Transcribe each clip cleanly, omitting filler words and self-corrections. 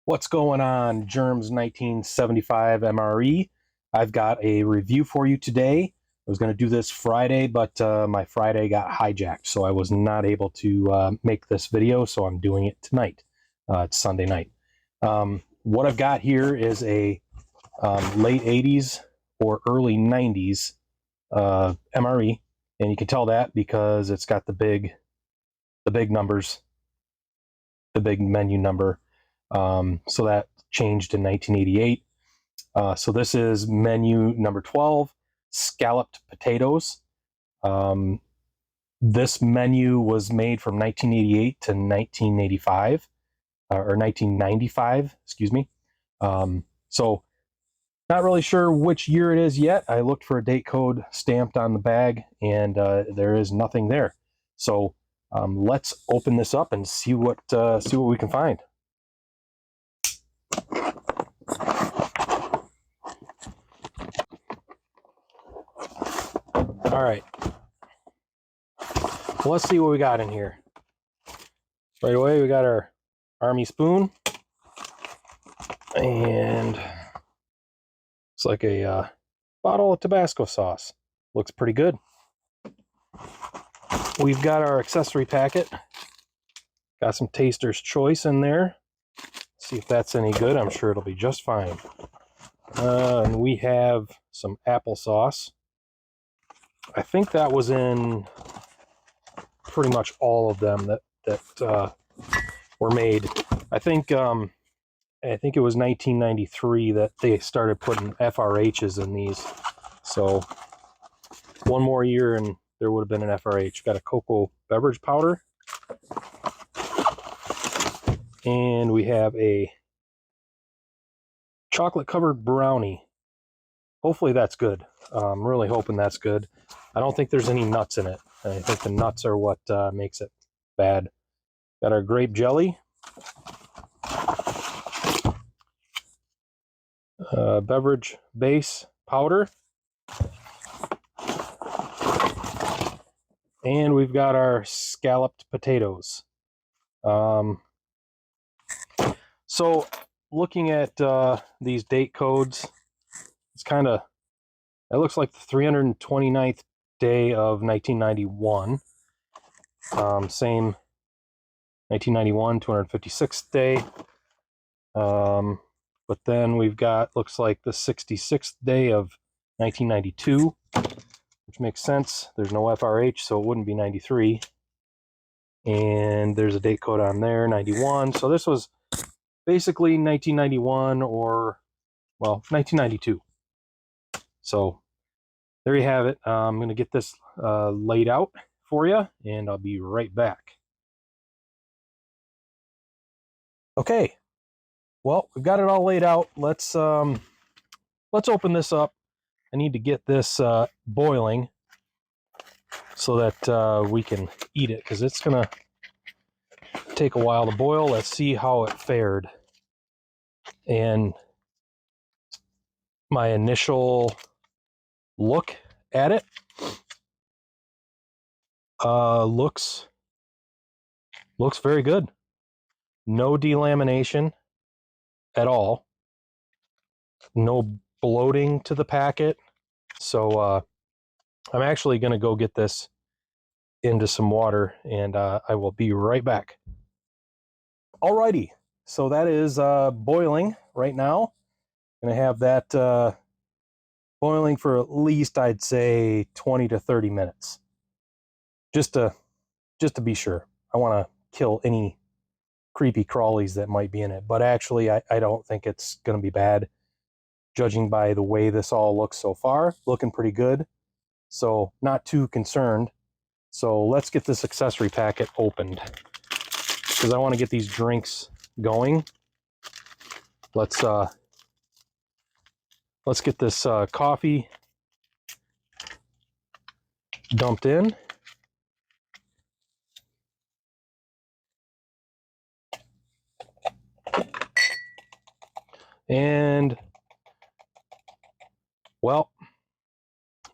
What's going on, Germs 1975 MRE? I've got a review for you today. I was going to do this Friday, but my Friday got hijacked, so I was not able to make this video, so I'm doing it tonight. It's Sunday night. What I've got here is a late 80s or early 90s MRE, and you can tell that because it's got the big numbers, the big menu number. So that changed in 1988. So this is menu number 12, Scalloped Potatoes. This menu was made from 1988 to 1985, or 1995, excuse me. So not really sure which year it is yet. I looked for a date code stamped on the bag, and there is nothing there. So let's open this up and see what we can find. All right, well, let's see what we got in here. Right away, we got our army spoon, and it's like a bottle of Tabasco sauce. Looks pretty good. We've got our accessory packet. Got some Taster's Choice in there. See if that's any good. I'm sure it'll be just fine. And we have some applesauce. I think that was in pretty much all of them that were made. I think it was 1993 that they started putting FRHs in these. So one more year and there would have been an FRH. Got a cocoa beverage powder. And we have a chocolate covered brownie. Hopefully that's good. I'm really hoping that's good. I don't think there's any nuts in it. I think the nuts are what makes it bad. Got our grape jelly. Beverage base powder. And we've got our scalloped potatoes. So looking at these date codes, it's it looks like the 329th day of 1991. Same 1991, 256th day. But then we've got, looks like the 66th day of 1992, which makes sense. There's no FRH, so it wouldn't be 93. And there's a date code on there, 91. So this was basically 1991 or, well, 1992. So there you have it. I'm going to get this laid out for you, and I'll be right back. Okay, well, we've got it all laid out. Let's open this up. I need to get this boiling so that we can eat it, because it's going to take a while to boil. Let's see how it fared. And my initial look at it looks very good. No delamination at all. No bloating to the packet. So I'm actually going to go get this into some water, and I will be right back. Alrighty, so that is boiling right now. Going to have that boiling for at least, I'd say, 20 to 30 minutes. Just to be sure. I want to kill any creepy crawlies that might be in it, but actually I don't think it's going to be bad, judging by the way this all looks so far. Looking pretty good, so not too concerned. So let's get this accessory packet opened, because I want to get these drinks going. Let's get this coffee dumped in. And, well,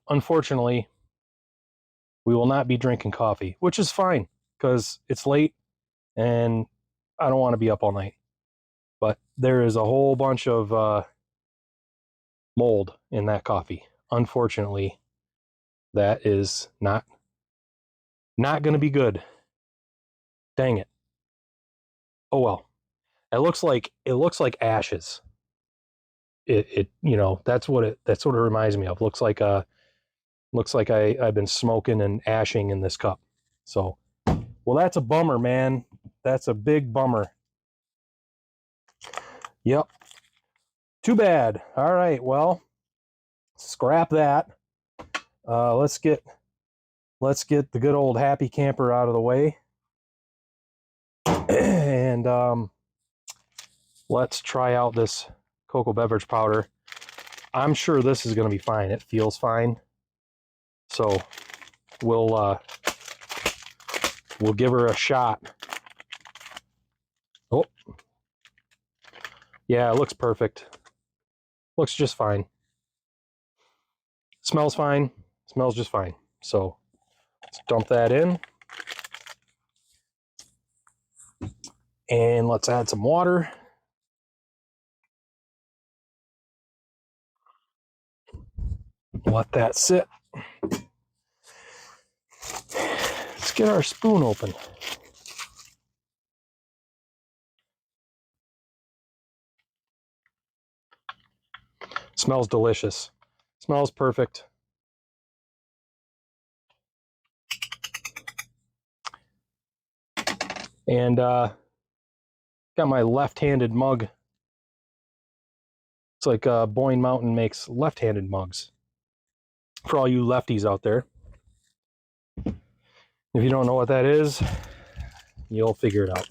unfortunately, we will not be drinking coffee, which is fine, because it's late and I don't want to be up all night. But there is a whole bunch of mold in that coffee. Unfortunately, that is not going to be good. Dang it. Oh well. It looks like ashes. It you know, that's what it reminds me of. Looks like I've been smoking and ashing in this cup. So, well, that's a bummer, man. That's a big bummer. Yep. Too bad. All right, well, scrap that. Let's get the good old happy camper out of the way. And let's try out this cocoa beverage powder. I'm sure this is going to be fine. It feels fine. So we'll give her a shot. Oh, yeah, it looks perfect. Looks just fine. Smells fine. Smells just fine. So let's dump that in. And let's add some water. Let that sit. Let's get our spoon open. Smells delicious. Smells perfect. And got my left-handed mug. It's like Boyne Mountain makes left-handed mugs. For all you lefties out there. If you don't know what that is, you'll figure it out.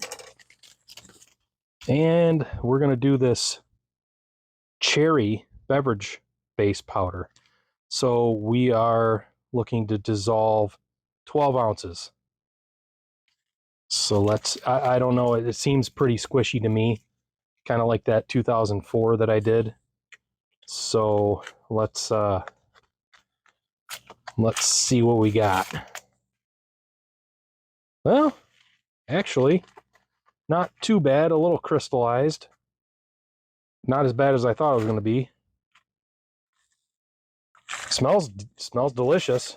And we're going to do this cherry beverage base powder. So we are looking to dissolve 12 ounces. So let's, I don't know, it seems pretty squishy to me, kind of like that 2004 that I did. So let's see what we got. Well, actually, not too bad, a little crystallized. Not as bad as I thought it was going to be. Smells delicious.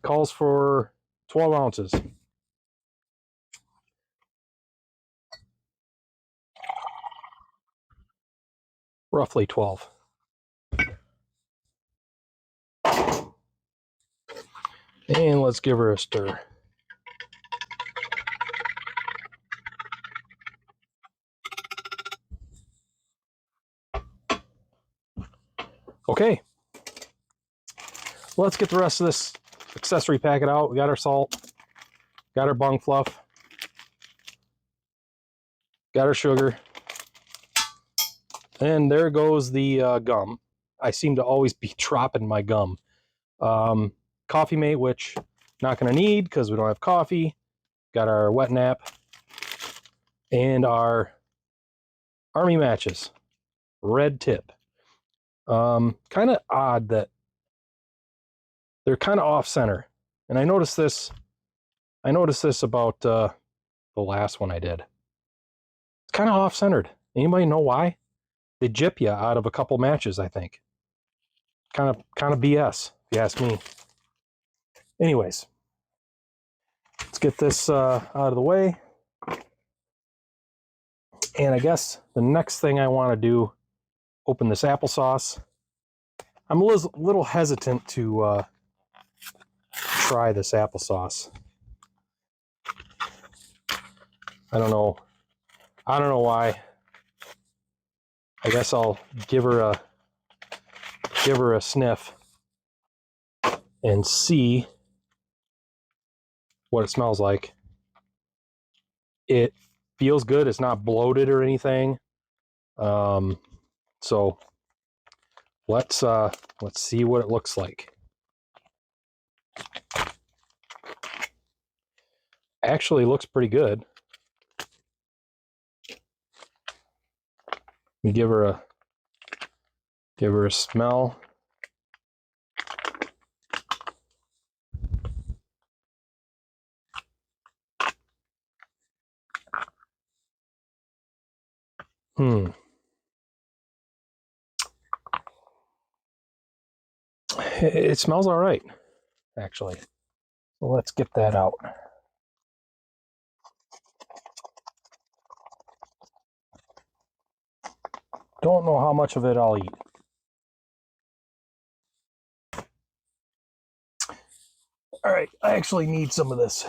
Calls for 12 ounces. Roughly 12. And let's give her a stir. Okay. Let's get the rest of this accessory packet out. We got our salt, got our bung fluff, got our sugar, and there goes the gum. I seem to always be dropping my gum. Coffee mate, which not going to need because we don't have coffee. Got our wet nap and our army matches, red tip. Kind of odd that they're kind of off center, and I noticed this about the last one I did. It's kind of off centered. Anybody know why? They jip you out of a couple matches, I think. Kind of BS, if you ask me. Anyways, let's get this out of the way. And I guess the next thing I want to do, open this applesauce. I'm a little hesitant to try this applesauce. I don't know why. I guess I'll give her a sniff and see what it smells like. It feels good. It's not bloated or anything. So let's see what it looks like. Actually looks pretty good. Let me give her a smell. It smells all right, actually. So let's get that out. Don't know how much of it I'll eat. All right, I actually need some of this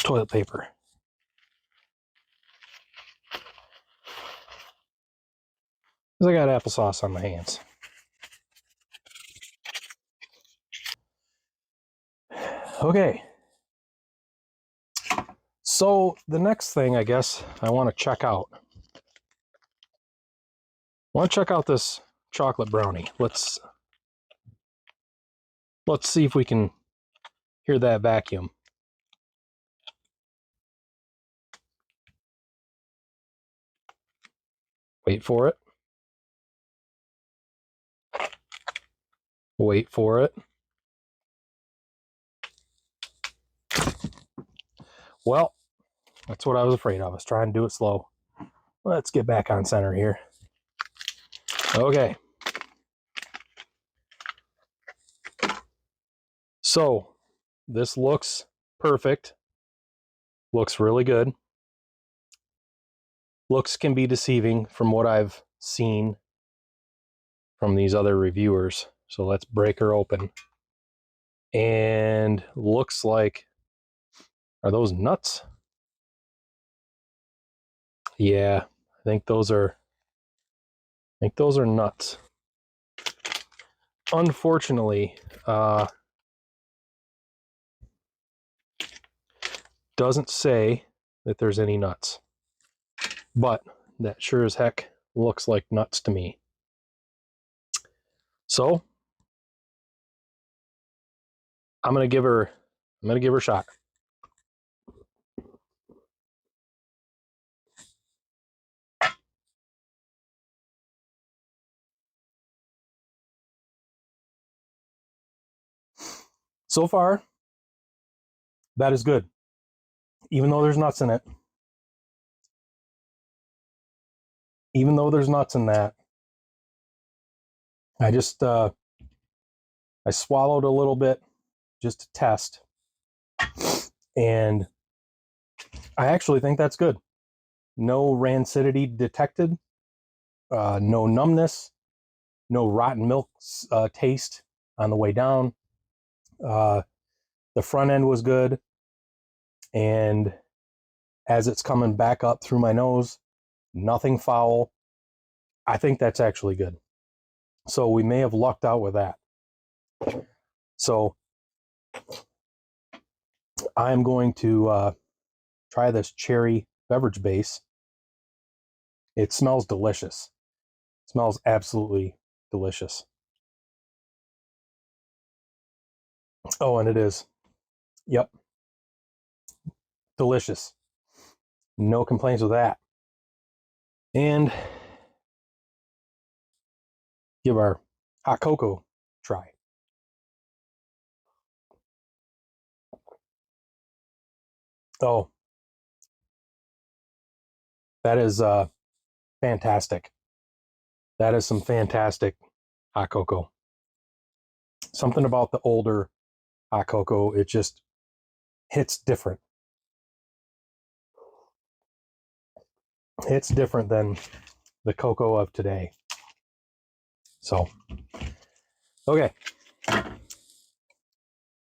toilet paper. Because I got applesauce on my hands. Okay. So the next thing I guess I want to check out. I want to check out this chocolate brownie. Let's see if we can hear that vacuum. Wait for it. Wait for it. Well, that's what I was afraid of. I was trying to do it slow. Let's get back on center here. Okay. So this looks perfect. Looks really good. Looks can be deceiving from what I've seen from these other reviewers. So let's break her open. And looks like, are those nuts? Yeah, I think those are nuts. Unfortunately, doesn't say that there's any nuts, but that sure as heck looks like nuts to me. So I'm gonna give her a shot. So far, that is good. Even though there's nuts in it. Even though there's nuts in that. I just I swallowed a little bit just to test. And I actually think that's good. No rancidity detected. No numbness. No rotten milk taste on the way down. The front end was good. And as it's coming back up through my nose, nothing foul. I think that's actually good. So we may have lucked out with that. So I'm going to try this cherry beverage base. It smells delicious. It smells absolutely delicious. Oh, and it is. Yep. Delicious. No complaints with that. And give our hot cocoa a try. Oh, that is fantastic. That is some fantastic hot cocoa. Something about the older hot cocoa, it just hits different. It's different than the cocoa of today. So, okay.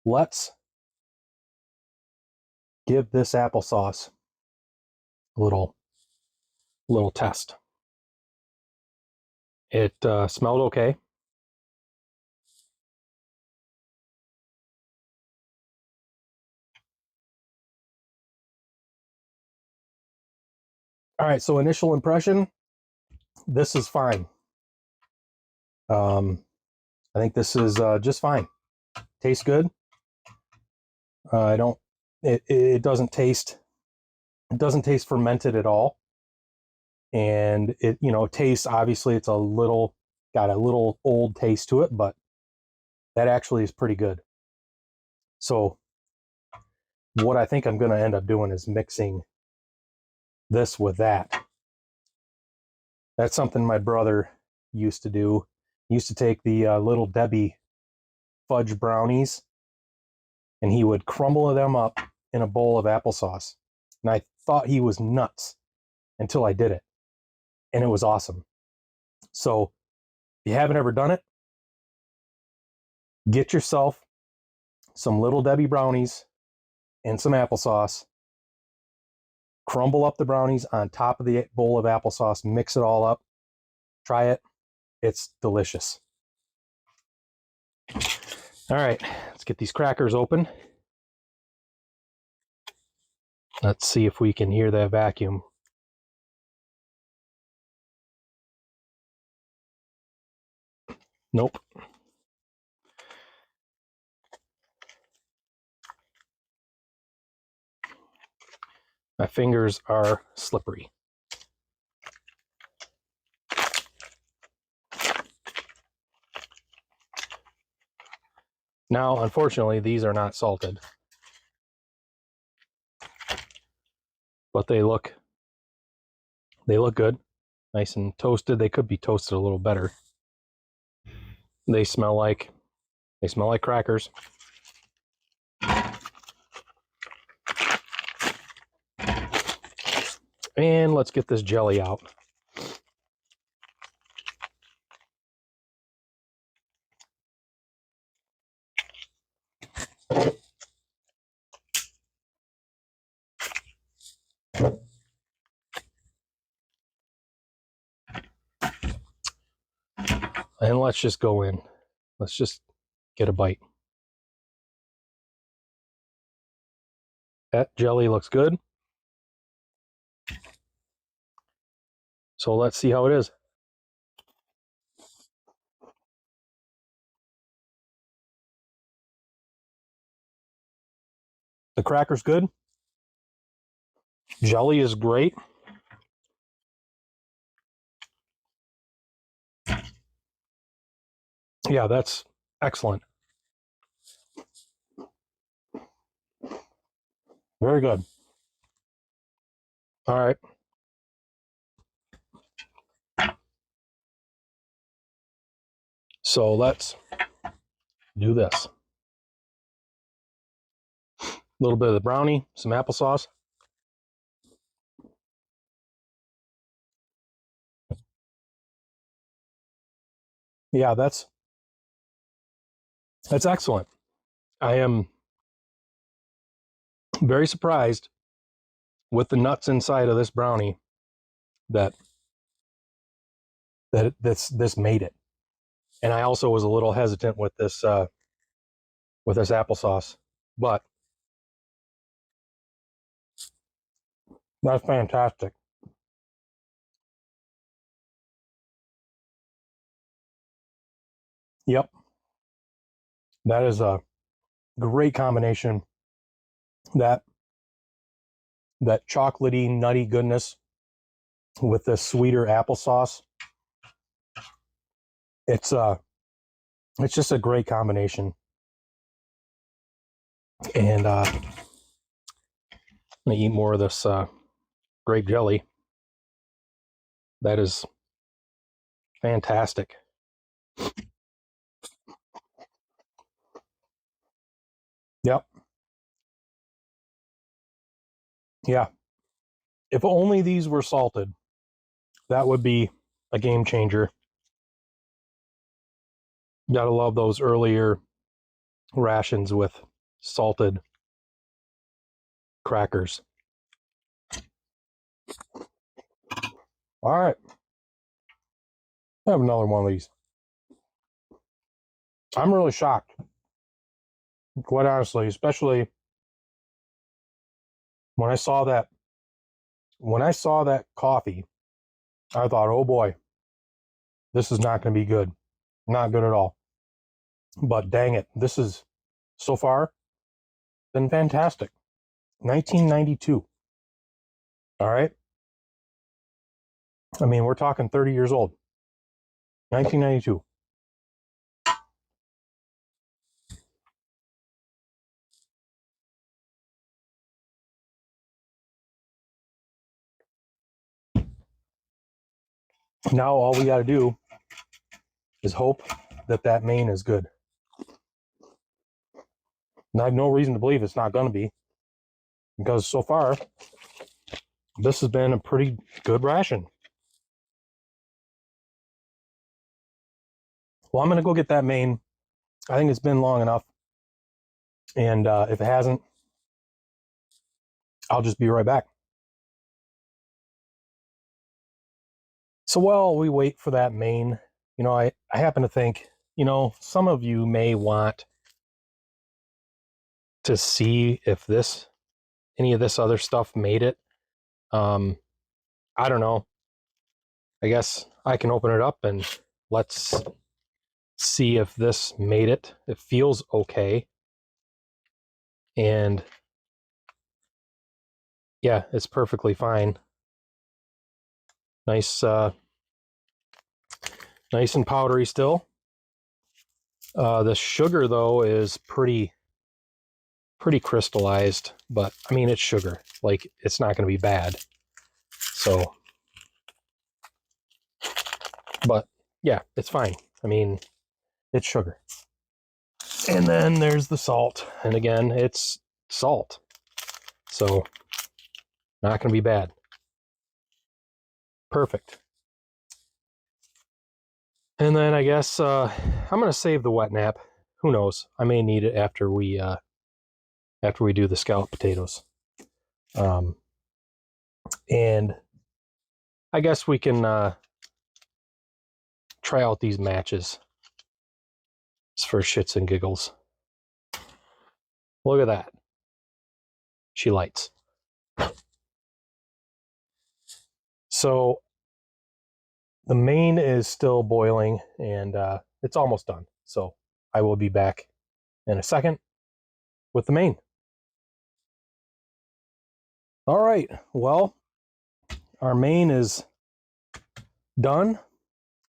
Let's give this applesauce a little test. It smelled okay. All right, so initial impression, this is fine. I think this is just fine. Tastes good. I don't. It doesn't taste. It doesn't taste fermented at all, and it tastes, obviously it's got a little old taste to it, but that actually is pretty good. So what I think I'm going to end up doing is mixing this with that That's something my brother used to do. He used to take the Little Debbie fudge brownies and he would crumble them up in a bowl of applesauce. And I thought he was nuts until I did it. And it was awesome. So if you haven't ever done it, get yourself some Little Debbie brownies and some applesauce. Crumble up the brownies on top of the bowl of applesauce, mix it all up. Try it. It's delicious. All right, let's get these crackers open. Let's see if we can hear that vacuum. Nope. My fingers are slippery. Now, unfortunately, these are not salted, but they look good, nice and toasted. They could be toasted a little better. They smell like crackers. And let's get this jelly out. And let's just go in. Let's just get a bite. That jelly looks good. So let's see how it is. The cracker's good. Jelly is great. Yeah, that's excellent. Very good. All right. So let's do this. A little bit of the brownie, some applesauce. Yeah, that's excellent. I am very surprised with the nuts inside of this brownie that this made it. And I also was a little hesitant with this applesauce, but that's fantastic. Yep, that is a great combination. That chocolatey, nutty goodness with the sweeter applesauce. It's just a great combination. And I'm gonna eat more of this grape jelly. That is fantastic. Yep. Yeah. If only these were salted, that would be a game changer. Gotta love those earlier rations with salted crackers. All right. I have another one of these. I'm really shocked, quite honestly, especially when I saw that coffee, I thought, oh boy, this is not going to be good. Not good at all. But dang it, this is so far been fantastic. 1992. All right. I mean, we're talking 30 years old. 1992. Now all we got to do is hope that that main is good. And I have no reason to believe it's not going to be, because so far this has been a pretty good ration. Well, I'm going to go get that main. I think it's been long enough. And if it hasn't, I'll just be right back. So while we wait for that main, I happen to think, some of you may want to see if any of this other stuff made it. I don't know. I guess I can open it up and let's see if this made it. It feels okay. And yeah, it's perfectly fine. Nice, nice and powdery still. The sugar though is pretty crystallized, but I mean, it's sugar. Like, it's not going to be bad. So, but yeah, it's fine. I mean, it's sugar. And then there's the salt. And again, it's salt. So, not going to be bad. Perfect. And then I guess I'm going to save the wet nap. Who knows? I may need it after we do the scalloped potatoes. And I guess we can try out these matches just for shits and giggles. Look at that. She lights. So the main is still boiling, and it's almost done. So I will be back in a second with the main. All right. Well, our main is done,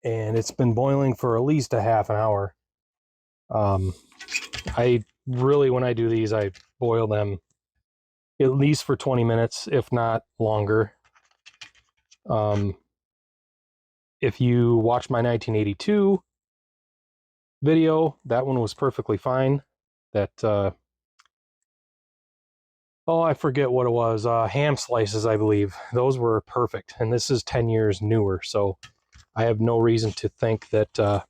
and it's been boiling for at least a half an hour. I really, when I do these, I boil them at least for 20 minutes, if not longer. If you watch my 1982 video, that one was perfectly fine. That, I forget what it was, ham slices, I believe. Those were perfect, and this is 10 years newer, so I have no reason to think that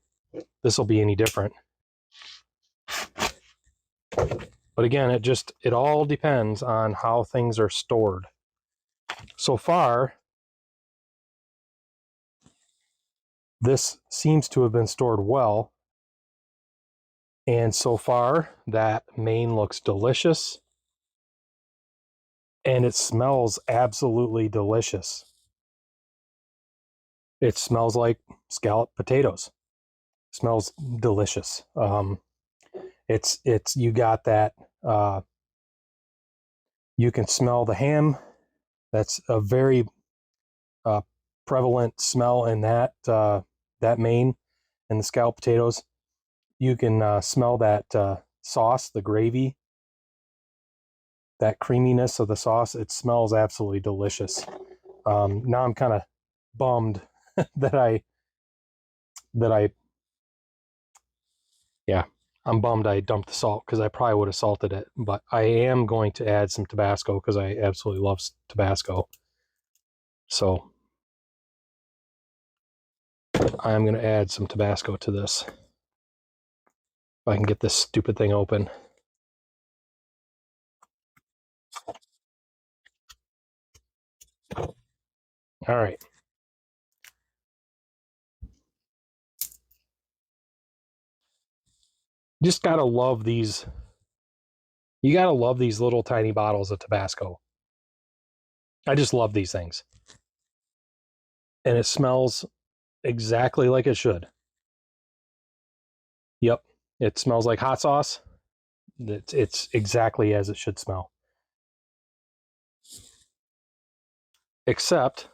this will be any different. But again, it all depends on how things are stored. So far, this seems to have been stored well. And so far, that main looks delicious. And it smells absolutely delicious. It smells like scalloped potatoes. It smells delicious. It's you got that. You can smell the ham. That's a very prevalent smell in that main and the scalloped potatoes. You can smell that sauce, the gravy, that creaminess of the sauce. It smells absolutely delicious. Now I'm kind of bummed that I yeah, I'm bummed I dumped the salt, because I probably would have salted it, but I am going to add some Tabasco because I absolutely love Tabasco. So I'm going to add some Tabasco to this. If I can get this stupid thing open. All right. Just gotta love these. You gotta love these little tiny bottles of Tabasco. I just love these things. And it smells exactly like it should. Yep. It smells like hot sauce. It's exactly as it should smell. Except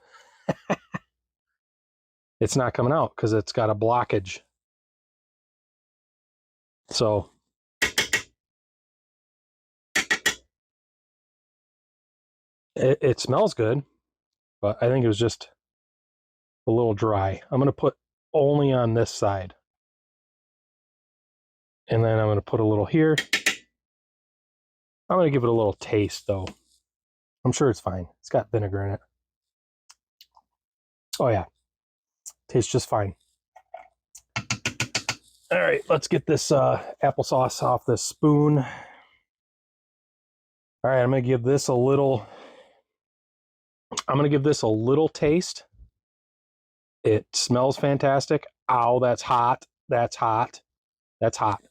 it's not coming out because it's got a blockage. So it smells good, but I think it was just a little dry. I'm going to put only on this side. And then I'm going to put a little here. I'm going to give it a little taste, though. I'm sure it's fine. It's got vinegar in it. Oh, yeah. Tastes just fine. All right, let's get this applesauce off this spoon. All right, I'm going to give this a little taste. It smells fantastic. Ow, that's hot. That's hot. That's hot.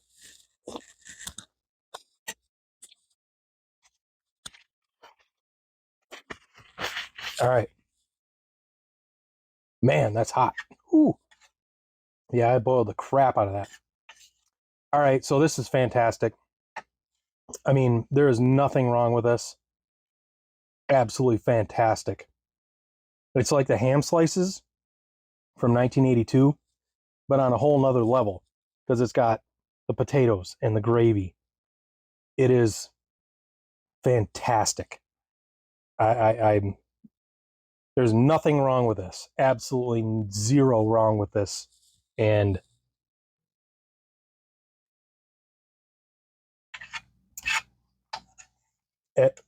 All right. Man, that's hot. Ooh. Yeah, I boiled the crap out of that. All right, so this is fantastic. I mean, there is nothing wrong with this. Absolutely fantastic. It's like the ham slices from 1982, but on a whole nother level because it's got the potatoes and the gravy. It is fantastic. I'm there's nothing wrong with this. Absolutely zero wrong with this. And it,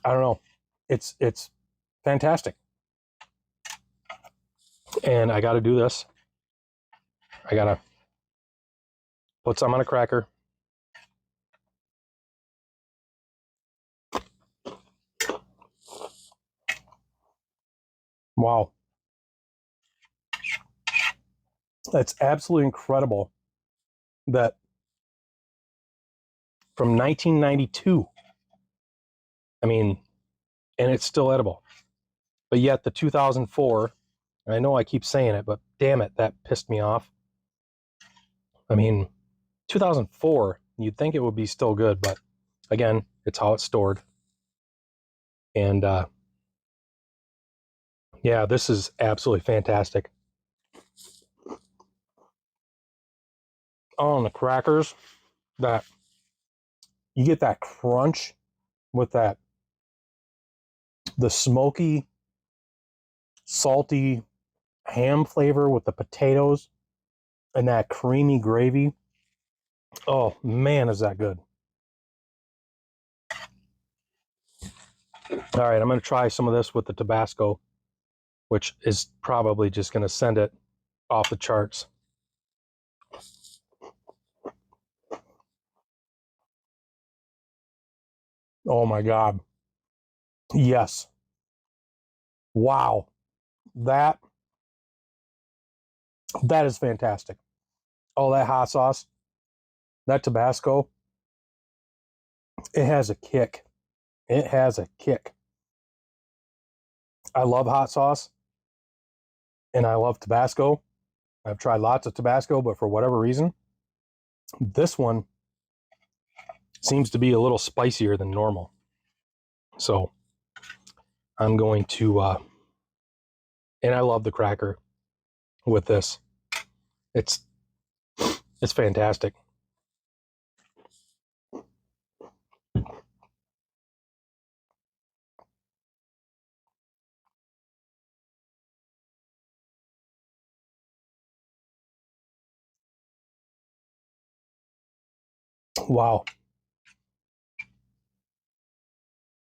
I don't know. It's fantastic. And I got to do this. I got to put some on a cracker. Wow. It's absolutely incredible that from 1992, I mean, and it's still edible. But yet the 2004, I know I keep saying it, but damn it, that pissed me off. I mean, 2004, you'd think it would be still good, but again, it's how it's stored. And yeah, this is absolutely fantastic. Oh, and the crackers, that you get that crunch with that, the smoky, salty ham flavor with the potatoes and that creamy gravy. Oh man, is that good. All right, I'm going to try some of this with the Tabasco, which is probably just going to send it off the charts. Oh my God. Yes. Wow. That is fantastic. Oh, that hot sauce, that Tabasco, it has a kick. It has a kick. I love hot sauce and I love Tabasco. I've tried lots of Tabasco, but for whatever reason, this one seems to be a little spicier than normal. So I'm going to, and I love the cracker with this. It's fantastic. Wow.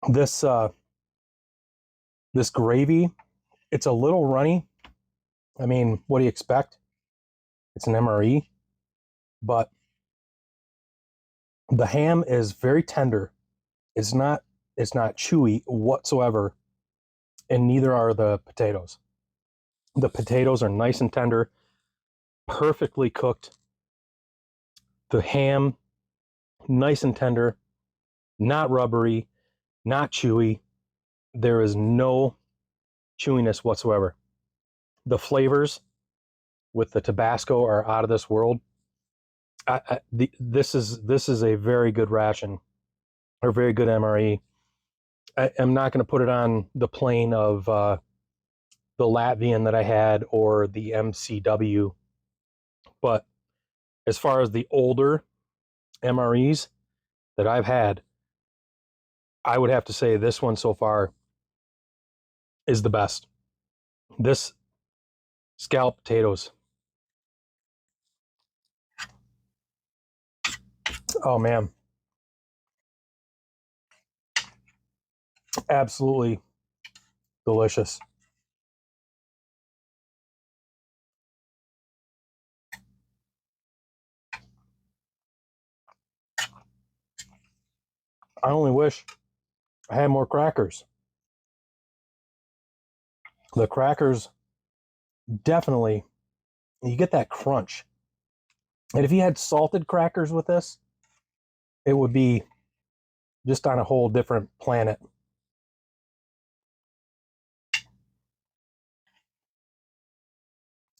This this gravy, it's a little runny. I mean, what do you expect? It's an MRE, but the ham is very tender. It's not chewy whatsoever, and neither are the potatoes. The potatoes are nice and tender, perfectly cooked. The ham, nice and tender, not rubbery, not chewy. There is no chewiness whatsoever. The flavors with the Tabasco are out of this world. This is a very good ration, or very good MRE. I'm not going to put it on the plane of the Latvian that I had or the MCW, but as far as the older MREs that I've had, I would have to say this one so far is the best. This scalloped potatoes. Oh man, absolutely delicious. I only wish I had more crackers. The crackers definitely, you get that crunch. And if you had salted crackers with this, it would be just on a whole different planet.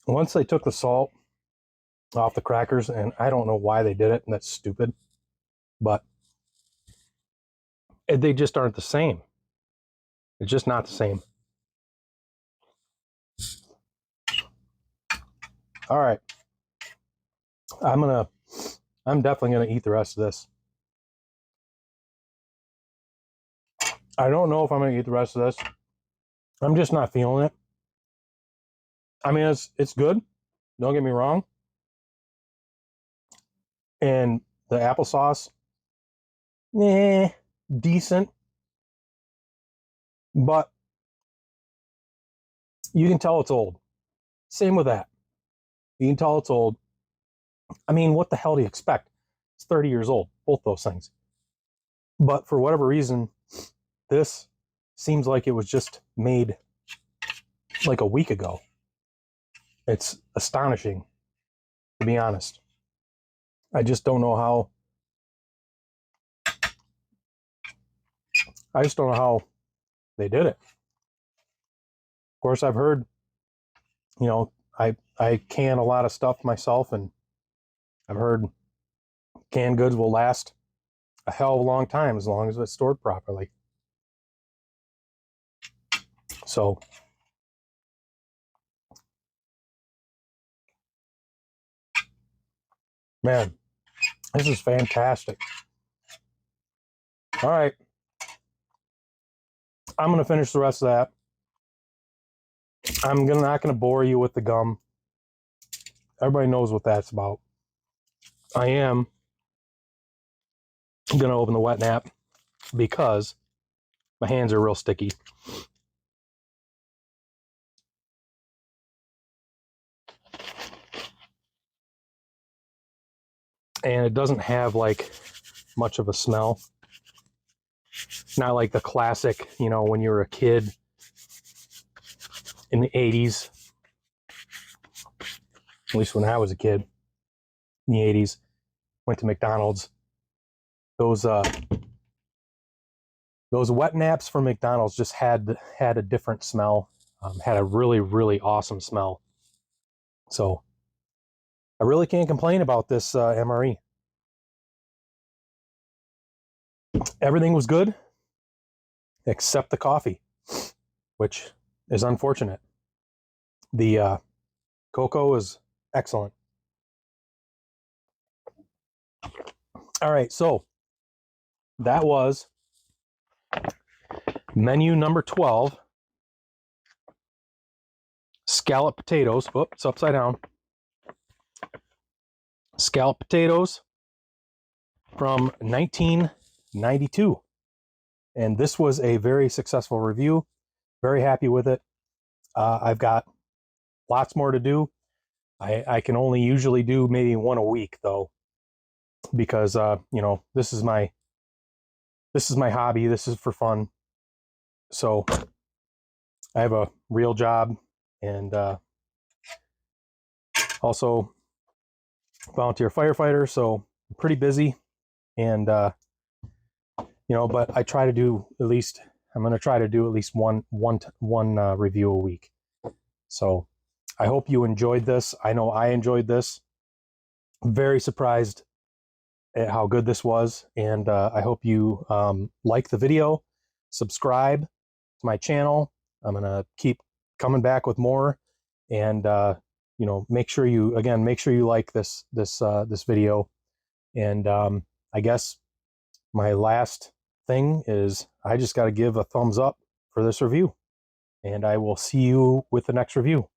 Once they took the salt off the crackers, and I don't know why they did it, and that's stupid, but they just aren't the same. It's just not the same. All right. I'm definitely gonna eat the rest of this. I don't know if I'm gonna eat the rest of this. I'm just not feeling it. I mean, it's good. Don't get me wrong. And the applesauce, decent, but you can tell it's old. Same with that. You can tell it's old. I mean, what the hell do you expect? It's 30 years old, both those things. But for whatever reason, this seems like it was just made like a week ago. It's astonishing, to be honest. I just don't know how. I just don't know how they did it. Of course, I've heard, you know, I can a lot of stuff myself, and I've heard canned goods will last a hell of a long time as long as it's stored properly. So, man, this is fantastic. All right. I'm going to finish the rest of that. Not going to bore you with the gum. Everybody knows what that's about. I am going to open the wet nap because my hands are real sticky. And it doesn't have like much of a smell. Not like the classic, you know, when you were a kid in the 80s. At least when I was a kid in the 80s, went to McDonald's. Those wet naps from McDonald's just had a different smell. Had a really, really awesome smell. So I really can't complain about this MRE. Everything was good except the coffee, which is unfortunate. The cocoa is excellent. All right, so that was menu number 12. Scalloped potatoes. Oh, it's upside down. Scalloped potatoes from 1992. And this was a very successful review. Very happy with it. I've got lots more to do. I can only usually do maybe one a week though, because you know, this is my hobby. This is for fun. So I have a real job, and also volunteer firefighter. So I'm pretty busy, and you know, but I try to do at least. I'm going to try to do at least one review a week. So I hope you enjoyed this. I know I enjoyed this. I'm very surprised at how good this was, and I hope you like the video, subscribe to my channel. I'm going to keep coming back with more, and you know, make sure you like this video. And I guess my last thing is I just got to give a thumbs up for this review. and I will see you with the next review.